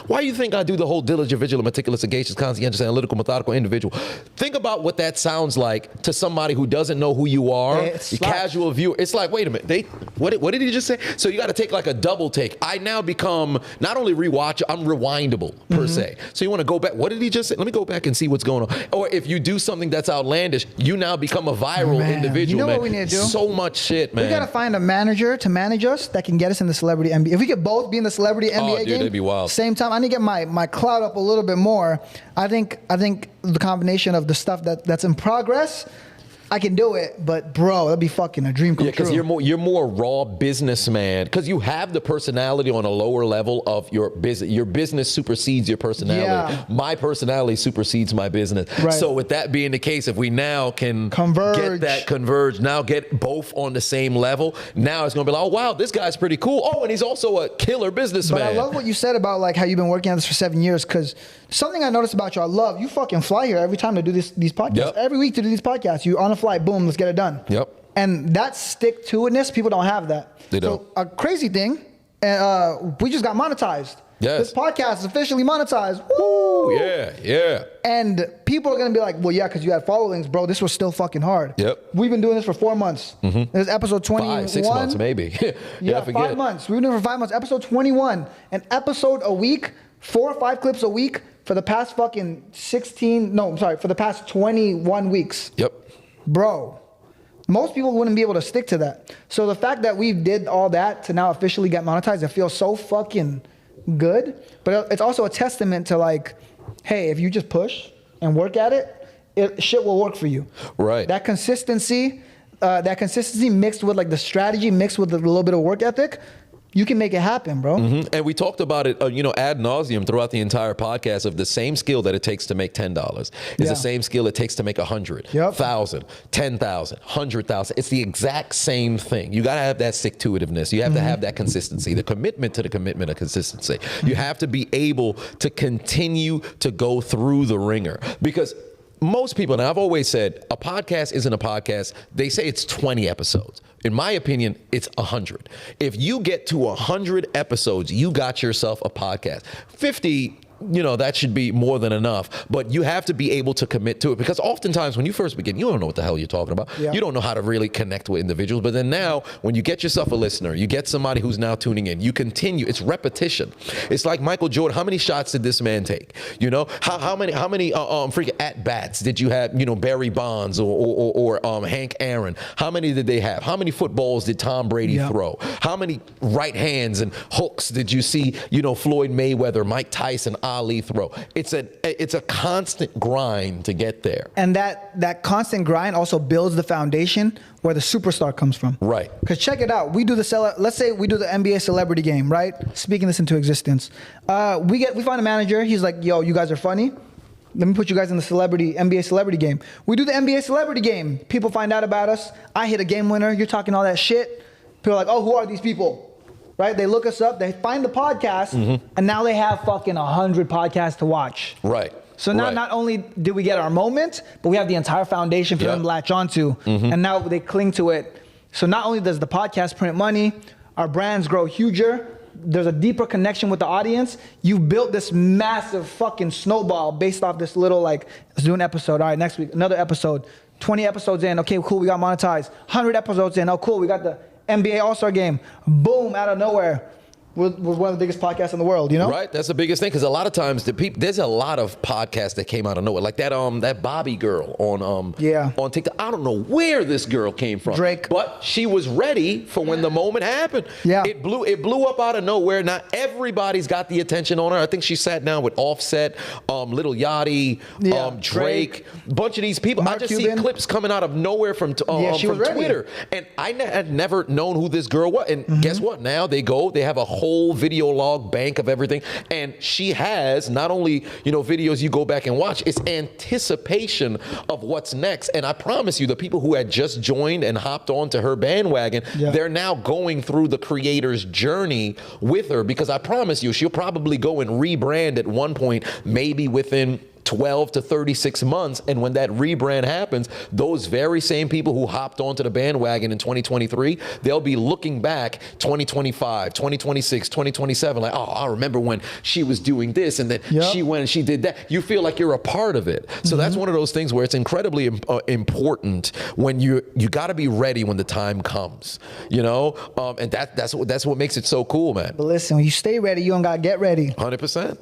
Why do you think I do the whole diligent, vigilant, meticulous, sagacious, conscientious, analytical, methodical individual? Think about what that sounds like to somebody who doesn't know who you are. The casual viewer. It's like, wait a minute, what did he just say? So you got to take like a double take. I now become not only rewatch, I'm rewindable per se. So you want to go back. What did he just say? Let me go back and see what's going on. Or if you do something that's outlandish, you now become a viral individual. You know what we need to do? So much shit, man. We got to find a manager to manage us that can get us in the celebrity NBA. If we could both be in the celebrity NBA game, that'd be wild. Same time, I need to get my clout up a little bit more. I think the combination of the stuff that's in progress, I can do it, but bro, that'd be fucking a dream come true. Yeah, because you're more raw businessman. Because you have the personality on a lower level of your business. Your business supersedes your personality. Yeah. My personality supersedes my business. Right. So with that being the case, if we now can converge, now get both on the same level, now it's gonna be like, oh wow, this guy's pretty cool. Oh, and he's also a killer businessman. But I love what you said about like how you've been working on this for 7 years. Because something I noticed about you, I love you fucking fly here every time to do these podcasts. Yep. Every week to do these podcasts, you on a flight, boom, let's get it done. Yep. And that stick-to-itness, people don't have that. They don't. So a crazy thing, we just got monetized. Yes. This podcast is officially monetized. Woo! Yeah. And people are gonna be like, well, yeah, because you had followings, bro. This was still fucking hard. Yep. We've been doing this for 4 months. This is episode 21. 6 months, maybe. Yeah, 5 months. We've been doing it for 5 months. Episode 21. An episode a week, 4 or 5 clips a week for the past fucking for the past 21 weeks. Yep. Bro. Most people wouldn't be able to stick to that. So the fact that we did all that to now officially get monetized, it feels so fucking good. But it's also a testament to like, hey, if you just push and work at it, shit will work for you. Right. That consistency mixed with like the strategy, mixed with a little bit of work ethic, you can make it happen, bro. And we talked about it, ad nauseum throughout the entire podcast of the same skill that it takes to make $10 is the same skill it takes to make 100, 1,000, 10,000, 100,000. It's the exact same thing. You got to have that stick-to-itiveness. You have to have that consistency, the commitment to the commitment of consistency. You have to be able to continue to go through the ringer because most people, and I've always said, a podcast isn't a podcast. They say it's 20 episodes. In my opinion, it's 100. If you get to 100 episodes, you got yourself a podcast. 50, that should be more than enough. But you have to be able to commit to it because oftentimes when you first begin, you don't know what the hell you're talking about. Yeah. You don't know how to really connect with individuals. But then now, when you get yourself a listener, you get somebody who's now tuning in, you continue. It's repetition. It's like Michael Jordan. How many shots did this man take? How many freaking at-bats did you have, Barry Bonds or Hank Aaron? How many did they have? How many footballs did Tom Brady throw? How many right hands and hooks did you see, Floyd Mayweather, Mike Tyson, Ali throw? It's a constant grind to get there. And that constant grind also builds the foundation where the superstar comes from. Right. Because check it out. Let's say we do the NBA celebrity game, right? Speaking this into existence. We find a manager. He's like, yo, you guys are funny. Let me put you guys in the NBA celebrity game. We do the NBA celebrity game. People find out about us. I hit a game winner. You're talking all that shit. People are like, oh, who are these people? Right? They look us up. They find the podcast. And now they have fucking 100 podcasts to watch. Right. So now not only did we get our moment, but we have the entire foundation for them to latch onto. And now they cling to it. So not only does the podcast print money, our brands grow huger. There's a deeper connection with the audience. You built this massive fucking snowball based off this little let's do an episode. All right, next week, another episode. 20 episodes in. Okay, cool, we got monetized. 100 episodes in. Oh, cool, we got the NBA All-Star Game. Boom, out of nowhere. We're one of the biggest podcasts in the world, Right, that's the biggest thing, because a lot of times there's a lot of podcasts that came out of nowhere, like that Bobby girl on TikTok. I don't know where this girl came from, Drake, but she was ready for when the moment happened. Yeah, it blew up out of nowhere. Not everybody's got the attention on her. I think she sat down with Offset, Lil Yachty, Drake, a bunch of these people. I just see clips coming out of nowhere from Twitter, and I had never known who this girl was. And guess what? Now they have a whole video log bank of everything, and she has not only videos you go back and watch, it's anticipation of what's next. And I promise you, the people who had just joined and hopped onto her bandwagon, they're now going through the creator's journey with her, because I promise you she'll probably go and rebrand at one point, maybe within 12 to 36 months. And when that rebrand happens, those very same people who hopped onto the bandwagon in 2023, they'll be looking back 2025, 2026, 2027, like, oh, I remember when she was doing this and then she went and she did that. You feel like you're a part of it. So that's one of those things where it's incredibly important when you got to be ready when the time comes, you know? And that's what makes it so cool, man. But listen, when you stay ready, you don't got to get ready. 100%.